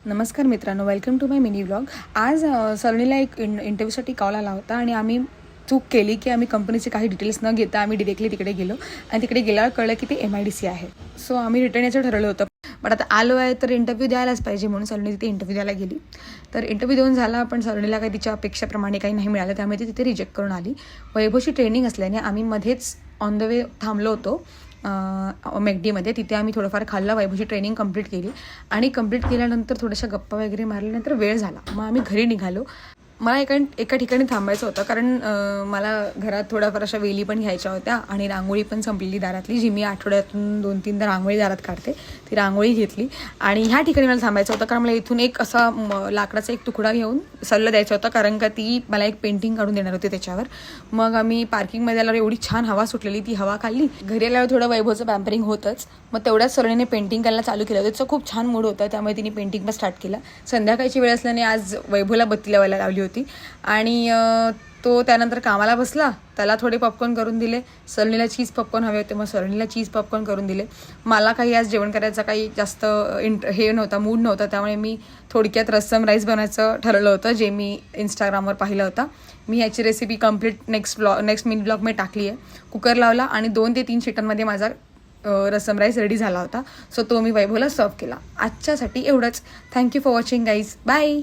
नमस्कार मित्रांनो, welcome to my mini vlog. आज सलोनीला एक इंटरव्ह्यूसाठी कॉल आला होता आणि आम्ही चूक केली की आम्ही कंपनीचे काही डिटेल्स न घेता आम्ही डिरेक्टली तिकडे गेलो आणि तिकडे गेल्यावर कळलं की ते MIDC आहे. सो आम्ही रिटर्न यायचं ठरवलं होतं, बट आता आलो आहे तर इंटरव्ह्यू द्यायलाच पाहिजे म्हणून सलोनी तिथे इंटरव्ह्यू द्यायला गेली. तर इंटरव्ह्यू देऊन झाला, पण सलोनीला काही तिच्या अपेक्षाप्रमाणे काही नाही मिळालं, त्यामुळे ती तिथे रिजेक्ट करून आली. वैभवची ट्रेनिंग असल्याने आम्ही मध्येच ऑन द वे थांबलो होतो मॅकडीमध्ये. तिथे आम्ही थोडंफार खाल्लं, वैभवची ट्रेनिंग कंप्लीट केली आणि कंप्लीट केल्यानंतर थोड्याशा गप्पा वगैरे मारल्यानंतर वेळ झाला. मग आम्ही घरी निघालो. मला एका ठिकाणी थांबायचं होतं, कारण मला घरात थोड्याफार अशा वेली पण घ्यायच्या होत्या आणि रांगोळी पण संपलेली दारातली, जी मी आठवड्यातून 2-3दा रांगोळी दारात काढते. ती रांगोळी घेतली आणि ह्या ठिकाणी मला थांबायचं होतं, कारण मला इथून एक असा लाकडाचा एक तुकडा घेऊन सल्ला द्यायचा होता, कारण का ती मला एक पेंटिंग काढून देणार होती त्याच्यावर. मग आम्ही पार्किंगमध्ये आल्यावर एवढी छान हवा सुटलेली, ती हवा खाल्ली. घरी आल्यावर थोडं वैभवचं पॅम्परिंग होतंच. मग तेवढ्याच सलोनीने पेंटिंग करायला चालू केलं. त्याचं खूप छान मूड होता, त्यामुळे तिने पेंटिंग पण स्टार्ट केलं. संध्याकाळची वेळ असल्याने आज वैभवला बत्ती लावायला लावली होती आणि तो त्यानंतर कामाला बसला. त्याला थोडे पॉपकॉर्न करून दिले. सलोनीला चीज पॉपकॉर्न हवे होते, मग सलोनीला चीज पॉपकॉर्न करून दिले. मला काही आज जेवण करायचा काही जास्त हे नव्हता, मूड नव्हता, त्यामुळे मी थोडक्यात रस्सम राईस बनवायचं ठरवलं होतं, जे मी इंस्टाग्रामवर पाहिलं होतं. मी ह्याची recipe complete next mini blog मी टाकली आहे. कुकर लावला आणि 2 ते 3 शिटांमध्ये माझा रस्सम राईस रेडी झाला होता. सो तो मी वैभवला सर्व केला. आजच्यासाठी एवढंच. Thank you for watching guys. Bye.